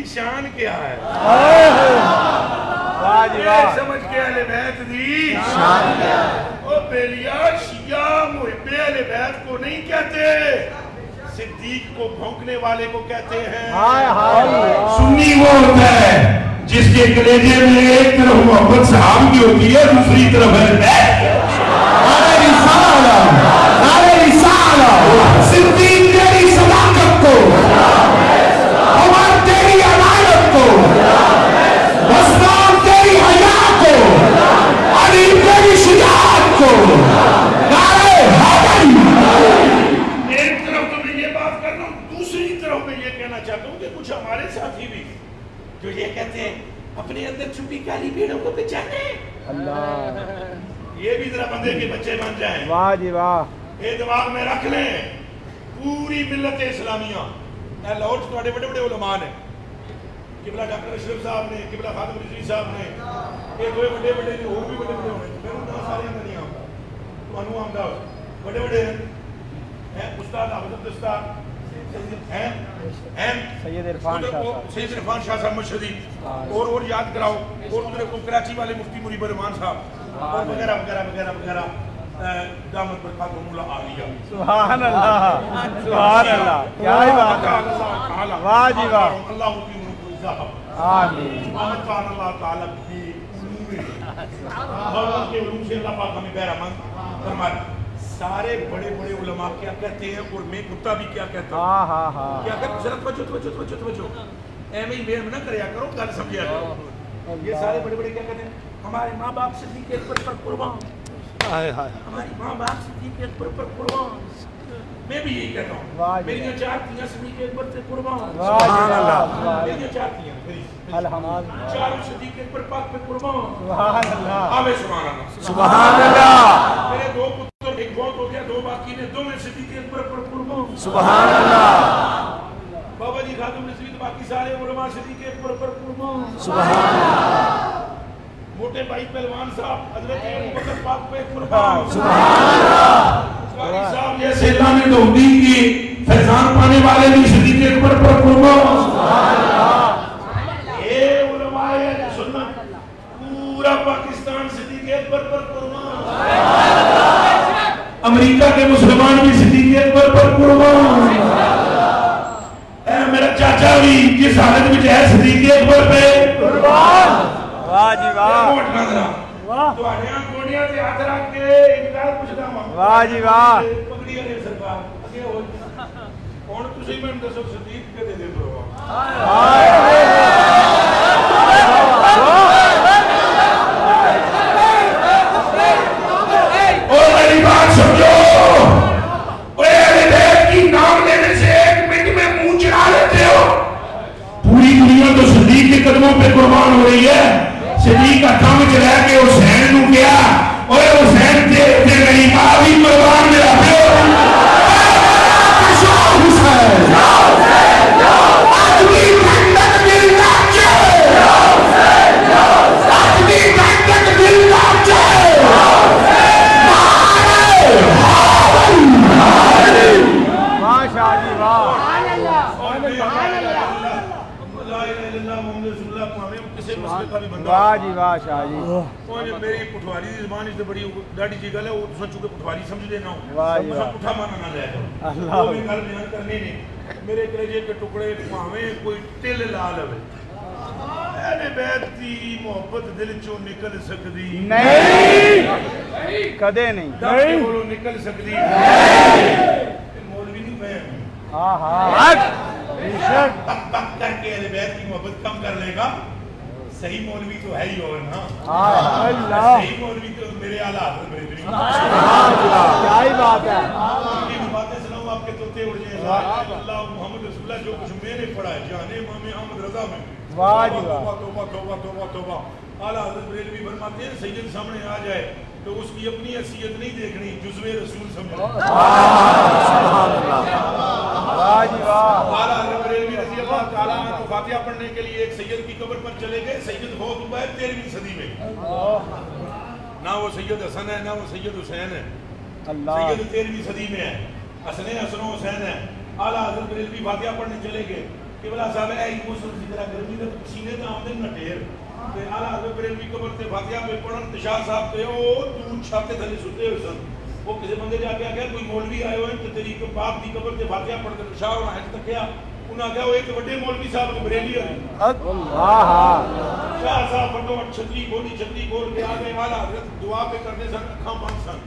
شان کیا ہے سمجھ کے اہل بیت دی شان کیا ہے او بیلیا شیعہ محب اہل بیت کو نہیں کہتے صدیق کو بھونکنے والے کو کہتے ہیں سنی وہ ہوتا ہے جس کے کلیجے میں ایک طرف محبت صحاب کی ہوتی ہے دوسری طرف اہل بیت نعرہ رسالہ صدیق تیری صداقت کو عمر تیری عدالت کو عثمان تیری حیا کو علی تیری شجاعت کو نعرہ حیدر ایک طرف تو میں یہ بات کر رہا ہوں دوسری طرف میں یہ کہنا چاہتا ہوں کہ کچھ ہمارے ساتھی بھی جو یہ کہتے ہیں اپنے اندر چھپی کالی بھیڑوں کو پہچانے اللہ یہ بھی ذرا بندے کے بچے بن جائیں واہ جی واہ یہ دماغ میں رکھ لیں پوری ملت اسلامیہ لاہور سے بڑے بڑے علماء نے قبلہ ڈاکٹر اشرف صاحب نے قبلہ خادم رضوی صاحب نے یہ دو بڑے بڑے نے اور بھی بڑے بڑے ہونے میں انہوں سارے اندر نہیں آؤں تو انہوں آمدہ بڑے بڑے ہیں استاد حضرت استاد سید عرفان شاہ صاحب سید عرفان شاہ صاحب مشہدی اور یاد کراؤ اور ادھر کو کراچی والے مفتی مریب الرحمان صاحب اور وغیرہ وغیرہ وغیرہ وغیرہ دامت برکاتہ اللہ عالیہ سبحان اللہ سبحان اللہ کیا ہی بات ہے واہ جی واہ اللہ کی ملک الزہب آمین محمد کان اللہ تعالیٰ کی بھگوان کے علوم سے اللہ پاک ہمیں بہرہ مند فرمائے سارے بڑے بڑے علماء کیا کہتے ہیں اور میں کتا بھی کیا کہتا ہوں کیا کہتے ہیں ذرا توجہ ایم ہی بیر میں نہ کریا کرو گل سمجھیا کرو یہ سارے بڑے بڑے کیا کہتے ہیں ہمارے ماں باپ صدیق اکبر پر قربان ہماری ماں باپ صدیق اکبر پر قربان میں بھی یہی کہتا ہوں میری چار تیاں صدیق اکبر سے قربان سبحان اللہ میری چار تیاں الحمدللہ چار صدیق اکبر پاک پہ قربان سبحان اللہ آوے سبحان اللہ سبحان اللہ میرے دو پتر ایک بہت ہو گیا دو باقی نے دو میں صدیق اکبر پر قربان سبحان اللہ بابا جی خاتم رضوی باقی سارے علماء صدیق اکبر پر قربان سبحان اللہ موٹے بھائی پہلوان صاحب حضرت ابو بکر پاک پہ قربان سبحان اللہ قاری صاحب جیسے اللہ نے توحید کی فیضان پانے والے بھی صدیق اکبر پر قربان سبحان اللہ اے علماء امریکہ کے مسلمان بھی صدیق اکبر پر قربان، اے میرا چاچا بھی جس حالت میں ہے صدیق اکبر پہ قربان۔ واہ جی واہ، موٹ نظرہ واہ تو آڑیاں گوڑیاں سے ہاتھ رکھ کے انکار پوچھتا ہوں، واہ جی واہ، پگڑی علیہ سرکار اگے ہو کون تسی میں دسو صدیق کے دے دے قربان۔ اور میری بات سمجھو، اے اہل بیت کی نام لینے سے ایک منٹ میں منہ چڑھا لیتے ہو، پوری دنیا تو صدیق کے قدموں پہ قربان ہو رہی ہے۔ صدیق کا کام چلا کے حسین نو کیا، اور حسین تے میری ماں بھی قربان میرا پیو حسین اپنی ٹھنڈک دل نہ چاہے، اپنی ٹھنڈک دل نہ چاہے، واہ شاہ جی واہ، واہ جی واہ شاہ جی، میری پٹھواری دی زبان اس بڑی ڈاڈی جی گل ہے، وہ تساں چونکہ پٹھواری سمجھ لینا ہو، واہ جی تساں واہ، پٹھا مانا نہ لے جاؤ، اللہ وہ بھی گل بیان کرنی نہیں، میرے کلیجے کے ٹکڑے پاویں کوئی ٹل لا لوے، اہل بیت دی محبت دل چوں نکل سکدی نہیں کدے نہیں، دل کولوں نکل سکدی مولوی نہیں میں ہاں ہاں پک پک کر کے اہل بیت کی محبت کم کر لے گا، صحیح مولوی تو ہے ہی ہوگا نا، اللہ صحیح مولوی تو میرے اعلیٰ حضرت میرے دلی کیا ہی بات ہے، کی باتیں سناؤں آپ کے توتے اڑ جائیں، اللہ محمد رسول اللہ جو کچھ میں نے پڑھا ہے جہاں امام احمد رضا میں، واہ جی واہ، توبہ توبہ توبہ توبہ، اعلیٰ حضرت بریلوی فرماتے ہیں سید سامنے آ جائے تو اس کی اپنی حیثیت نہیں دیکھنی، جزوے رسول سمجھنا، واہ جی واہ، اعلیٰ حضرت بریلوی رضی اللہ تعالیٰ عنہ فاتحہ پڑھنے کے لیے ایک سید کی قبر پر چلے گئے، سید بہت ہوا ہے 13ویں صدی میں، نہ وہ سید حسن ہے نہ وہ سید حسین ہے، اللہ سید 13ویں صدی میں ہے، حسن حسن و حسین ہے، اعلیٰ حضرت بریلوی فاتحہ پڑھنے چلے گئے، قبلہ صاحب ہے ایک موسم ذکرہ گرمی نے سینے تا آمدن نہ ٹھیر، کہ اعلیٰ حضرت بریلوی قبر تے فاتحہ پہ پڑھن تشاہ صاحب تے او دور چھاتے تھلے ستے ہوئے سن، وہ کسی بندے جا کے آگیا کوئی مولوی آئے ہوئے تو تیری باپ دی قبر تے فاتحہ پڑھ کر تشاہ ہونا ہے تکیا، انہاں کہا وہ ایک بڑے مولوی صاحب کو بریلی ہوئی، ہاں ہاں، شاہ صاحب پڑھو چھتری کھول کے آگے اعلیٰ حضرت دعا پہ کرنے سن اکھاں بند سن،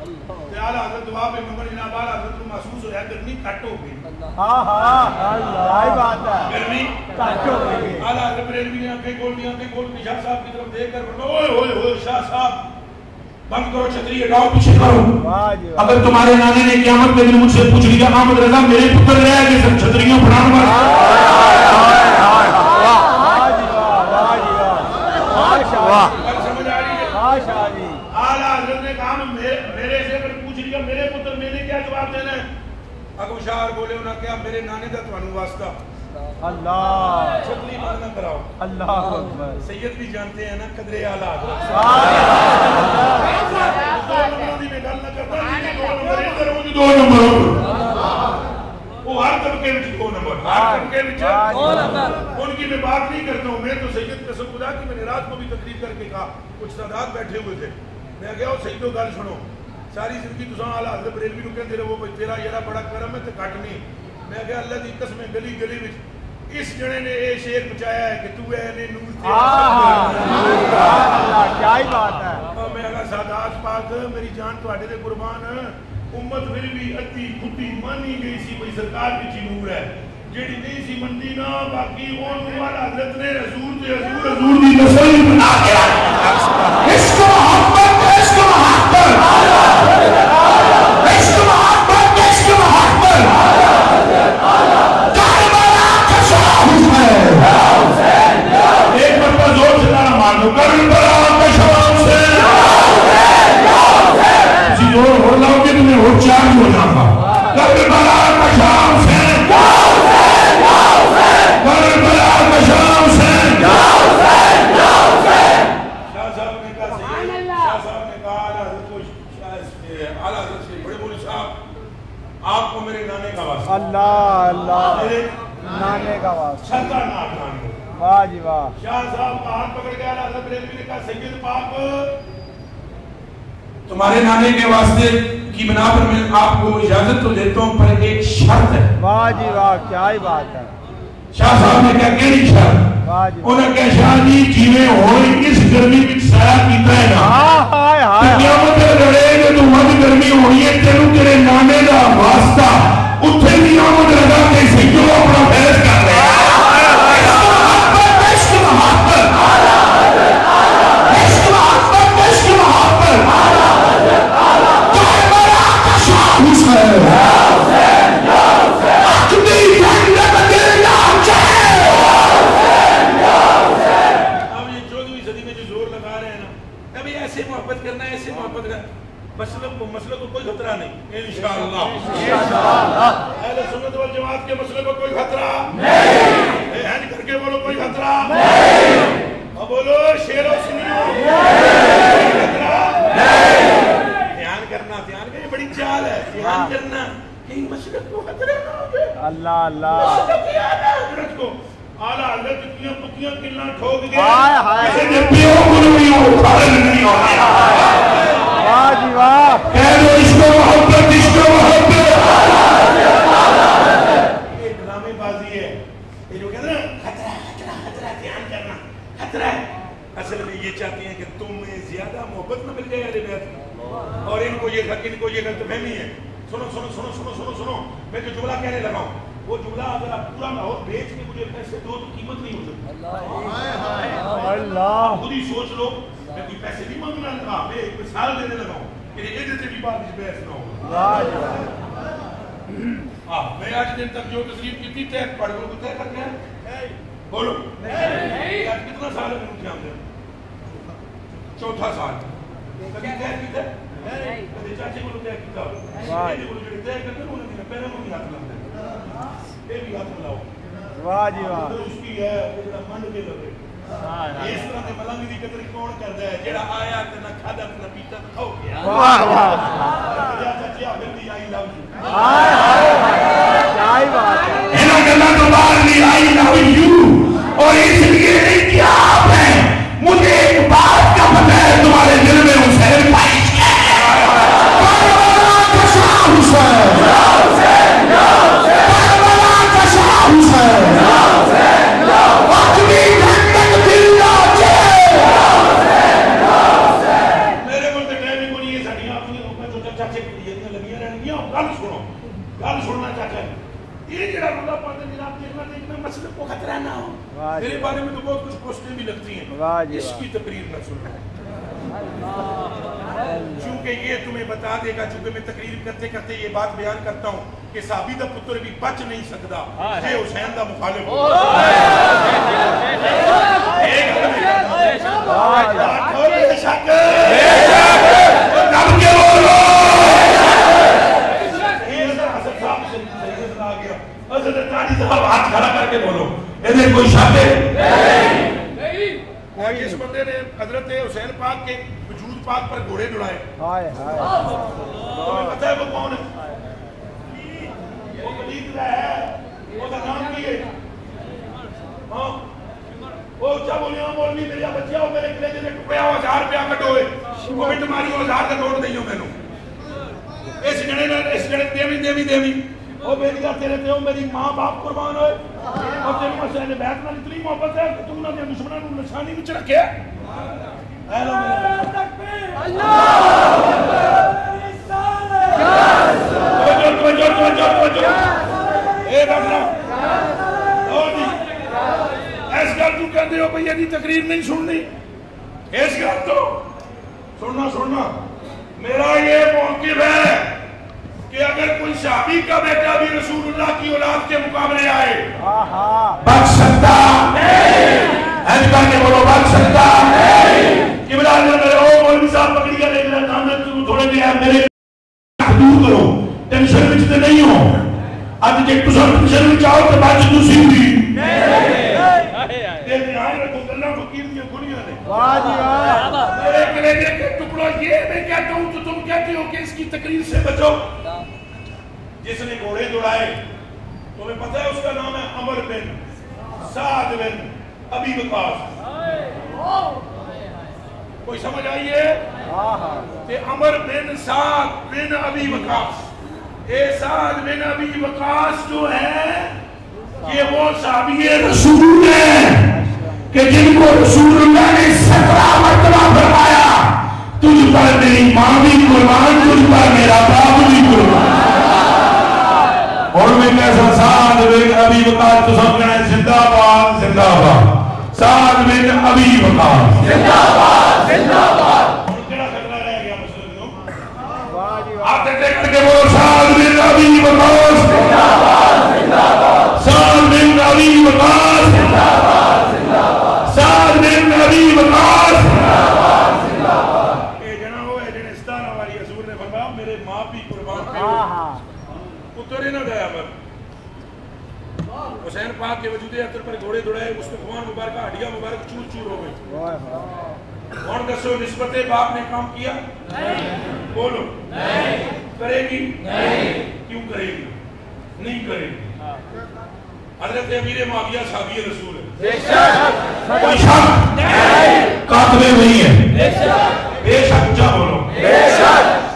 تے اعلیٰ حضرت دعا پہ ممبر جناب اعلیٰ حضرت کو محسوس ہو جائے گرمی کٹ ہو گئی، ہاں ہاں، کیا ہی بات ہے، گرمی کٹ ہو گئی، اعلیٰ حضرت بریلوی نے آنکھیں کھول کے شاہ صاحب کی طرف دیکھ کر فرمایا اوئے ہوئے ہوئے شاہ صاحب بند کرو چھتری ہٹاؤ پیچھے کرو، واہ جی واہ، اگر تمہارے نانے نے قیامت کے دن مجھ سے پوچھ لیا احمد رضا میرے پتر رہ گئے سب چھتریوں پڑھان والے، واہ جی واہ، واہ جی واہ، واہ شاہ جی، سمجھ آ رہی ہے؟ واہ شاہ جی، اعلیٰ حضرت نے کہا میرے سے اگر پوچھ لیا میرے پتر میں نے کیا جواب دینا ہے، اگو شاعر بولے انہاں کیا میرے نانے دا تمہوں واسطہ اللہ چھتری بند نہ کراؤ، اللہ اکبر، سید بھی جانتے ہیں نا قدرے اعلیٰ حضرت، دو نمبروں دی میں گل نہ کرتا دو نمبر وہ ہر طبقے میں دو نمبر، ہر طبقے میں دو نمبر، ان کی میں بات نہیں کرتا ہوں، میں تو سید قسم خدا کی میں نے رات کو بھی تقریر کر کے کہا، کچھ سادات بیٹھے ہوئے تھے، میں کہا سیدو گل سنو، ساری زندگی تساں اعلیٰ حضرت بریلوی نو کہندے رہو بھائی تیرا یارا بڑا کرم ہے تے کٹ نہیں، میں کہا اللہ دی قسم گلی گلی وچ اس جنے نے یہ شعر بچایا ہے کہ تو اے نے نور تیرا اللہ کیا ہی بات ہے، میں کہا سادات پاک میری جان تواڈے تے قربان، امت پھر بھی ادھی کھٹی مانی گئی سی بھئی سرکار وچ نور ہے، جیڑی نہیں سی منتی نا باقی اون والا حضرت نے حضور تے حضور دی نسل بنا کے عشق محبت عشق محبت عشق محبت عشق محبت کربلا کا شاہ حسین، ایک مرتبہ زور سے نعرہ مار دو کربلا کا شاہ حسین، کسی زور ہو لاؤ گے تمہیں اور چارج ہو جاتا، کربلا کا شاہ حسین، کربلا کا شاہ حسین، شاہ صاحب نے کہا سید، شاہ صاحب نے کہا اعلیٰ حضرت سے بڑے مولوی صاحب آپ کو میرے نانے کا واسطہ، اللہ اللہ، میرے نانے کا واسطہ، چھتا ناک نانے، واہ جی واہ، شاہ صاحب کا ہاتھ پکڑ کے اعلیٰ حضرت بریلوی نے کہا سید پاک تمہارے نانے کے واسطے کی بنا پر میں آپ کو اجازت تو دیتا ہوں پر ایک شرط ہے. واہ جی واہ کیا ہی بات ہے. شاہ صاحب نے کہا کیڑی شرط؟ واہ جی انہوں نے کہا شاہ جی جیویں ہوئی اس گرمی وچ سایہ کیتا ہے نا ہائے ہائے قیامت لڑے جو تو ود گرمی ہونی ہے تینوں تیرے نانے دا واسطہ اتھے بھی آمد لگا کے سیکھو اپنا فیض کر رہے ہیں. مسئلے کو کوئی خطرہ نہیں انشاءاللہ. اہل سنت والجماعت کے مسئلے کو کوئی خطرہ نہیں. ہینڈ کر کے بولو کوئی خطرہ نہیں. اور بولو شیر و سنیو خطرہ نہیں. دھیان کرنا یہ بڑی چال ہے. دھیان کرنا کہ مسئلے کو خطرہ نہ ہو جائے. اللہ اللہ مسئلے کی اعلیٰ حضرت کو اعلیٰ حضرت اتنیاں پتیاں کلنا ٹھوک گئے کسی نے پیوں کو نہیں اٹھائے نہیں ہوتا. واہ جی واہ کہہ دو عشق و محبت عشق و محبت. یہ ڈرامے بازی ہے. یہ جو کہتے ہیں خطرہ خطرہ خطرہ دھیان کرنا خطرہ ہے. اصل میں یہ چاہتے ہیں کہ تمہیں زیادہ محبت نہ مل جائے اہل بیت اور ان کو یہ غلط فہمی ہے. سنو سنو سنو سنو سنو سنو میں جو جملہ کہنے لگا ہوں وہ جملہ اگر آپ پورا لاہور بیچ کے مجھے پیسے دو تو قیمت نہیں ہو سکتی. اللہ خود ہی سوچ لو. میں کوئی پیسے نہیں مانگنا لگا میں ایک مثال دینے لگا ہوں کہ ادھر سے بھی بات اس بحث نہ ہو. میں آج دن تک جو تصریف کی تھی طے پڑھ لو طے کر کے بولو آج کتنا سال ہے میرے قیام میں؟ چوتھا سال. کبھی طے کی تھے کبھی چاچے کو طے کیتا بولو جو طے کرتے انہوں نے پہلے میں بھی ہاتھ لگتے یہ بھی ہاتھ ملاؤ. واہ جی واہ اس کی ہے جڑا من کے لگے اس طرح کے ملنگ دی قدر کون کردا ہے جڑا آیا تے نہ کھادا تے نہ پیتا کھو گیا. واہ واہ چاچی آپ دی آئی لو یو. ہائے ہائے کیا ہی بات ہے. انہاں گلاں تو بعد نہیں آئی لو یو اور اس لیے نہیں کہ آپ ہیں مجھے ایک بات کا پتہ ہے تمہارے دل میں حسین پائی ہے. کربلا کا شاہ حسین یا حسین یا حسین کربلا کا شاہ حسین یا حسین یا وقتی ٹھنڈک دل دا چے یا حسین یا حسین. میرے کو تے ٹائم کو نہیں ہے ساڈیاں اپنی جو چاچے کو یہ لگیاں رہنگیاں گل سننا چاچا. یہ جڑا رولا پاتے جناب دیکھنا دیکھنا مسئلے کو خطرہ نہ ہو. میرے بارے میں تو بہت کچھ پوسٹیں بھی لگتی ہیں اس کی تقریر نہ سننا چونکہ یہ تمہیں بتا دے گا. چونکہ میں تقریر کرتے کرتے یہ بات بیان کرتا ہوں کہ صحابی دا پتر بھی بچ نہیں سکتا یہ حسین دا مخالف ہو. ہاتھ کھڑا کر کے بولو ادھر کوئی شک ہے؟ جس بندے نے حضرت حسین پاک کے وجود پاک پر گھوڑے دوڑائے تمہیں پتہ ہے وہ کون ہے؟ وہ ولید ہے. وہ کا نام کی ہے وہ اچھا بولیا مولوی میرے بچیا ہو میرے کلیجے نے ٹکڑیا ہو 1000 روپیہ کٹو ہوئے وہ بھی تمہاری 1000 کا نوٹ نہیں ہو میں نے اس جڑے دیوی او میری دا تیرے تے میری ماں باپ قربان ہوئے اور تیری مسئلہ نے بیعت نال اتنی محبت ہے کہ تم نے دشمنوں کو نشانی وچ رکھیا. اللہ اس گل تو کہندے ہو بھئی یہ تقریر نہیں سننی اس گل تو سننا میرا یہ موقف ہے کہ اگر کوئی صحابی کا بیٹا بھی رسول اللہ کی اولاد کے مقابلے آئے بچ سکتا نہیں. ایسا کر کے بولو بچ سکتا نہیں. قبلہ اندر میرے او مولوی صاحب پکڑی کر لے میرا کام ہے تھوڑے دیر میرے دور کرو ٹینشن وچ تے نہیں ہو. اب جے تساں ٹینشن وچ آؤ تے بچ تسی ہوئی تے دھیان رکھو گلاں فقیر دی گھڑیاں نے. واہ جی واہ. میرے کلیجے کے ٹکڑوں یہ میں کہتا ہوں تو تم کہتے ہو کہ اس کی تقریر سے بچو. جس نے گھوڑے دوڑائے تمہیں پتہ ہے اس کا نام ہے عمر بن سعد بن ابی وقاص. کوئی سمجھ آئی ہے؟ کہ عمر بن سعد بن ابی وقاص، اے سعد بن ابی وقاص جو ہے یہ وہ صحابی رسول ہیں کہ جن کو رسول اللہ نے 17 مرتبہ فرمایا تجھ پر میری ماں بھی قربان، تجھ پر میرا باپ بھی قربان۔ اور میں کیسا سعد بن ابی وقاص تو سمجھنا ہے زندہ باد زندہ باد، سعد بن ابی وقاص زندہ باد زندہ باد۔ اور کیا خطرہ رہ گیا مسلمانوں؟ آتے دیکھ کے وہ سعد بن ابی وقاص زندہ باد زندہ باد، سعد بن ابی وقاص زندہ باد زندہ باد، سعد بن ابی وقاص زندہ باد زندہ باد۔ اے جناب وہ ہے جنہیں 17 والی حضور نے فرمایا میرے ماں بھی قربان کرو، پتر ہی نہ دیا پر حسین پاک کے وجود اختر پر گھوڑے دوڑائے، مصطفیٰ مبارکہ ہڈیاں مبارک چور چور ہو گئے۔ اور دسو نسبت باپ نے کام کیا؟ بولو کرے گی؟ کیوں کرے گی؟ نہیں کرے گی۔ حضرت امیر معاویہ صحابی رسول ہے، کوئی شک کاتبے نہیں ہے، بے شک اونچا بولو،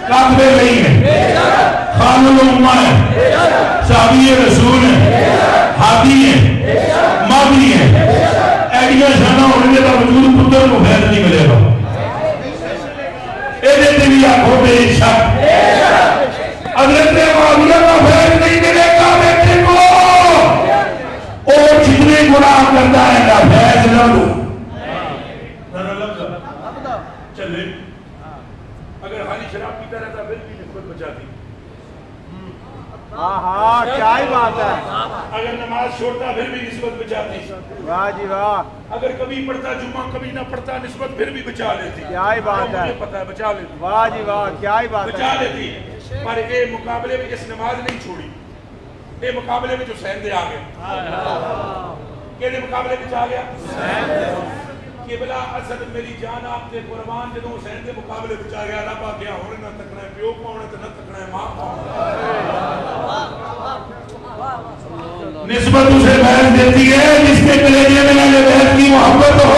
کاتبے نہیں ہے، خان الامہ ہے، صحابی رسول ہے، حادی ہے، مادی ہے، ایڈیاں شانہ ہونے کا وجود پتر کو خیر نہیں ملے گا۔ ایڈے بھی آنکھو بے شک حضرت معاویہ کا خیر نہیں ملے گا بیٹے کو، اور جتنے گناہ کرتا ہے نہ فیض نہ دو چلے۔ اگر خالی شراب پیتا رہتا پھر بھی نسبت بچاتی، کیا ہی بات ہے، اگر نماز چھوڑتا پھر بھی نسبت بچاتی، واہ جی واہ، اگر کبھی پڑھتا جمعہ کبھی نہ پڑھتا نسبت پھر بھی بچا لیتی، کیا ہی بات ہے، مجھے پتا ہے بچا لیتی، واہ جی واہ، کیا ہی بات بچا ہے، لیتی۔ پر اے مقابلے میں جس نماز نہیں چھوڑی، اے مقابلے میں جو حسین دے آگئے، کہ دے مقابلے میں چاہ گیا کہ بلا اسد میری جان آپ کے قربان جدوں حسین دے مقابلے میں چاہ گیا، رب آ گیا ہونے نہ تکنا ہے پیو پاؤنے تو نہ تکنا ہے ماں پاؤنے۔ نسبت اسے بحث دیتی ہے جس کے کلیجے میں اہل بیت کی محبت ہو،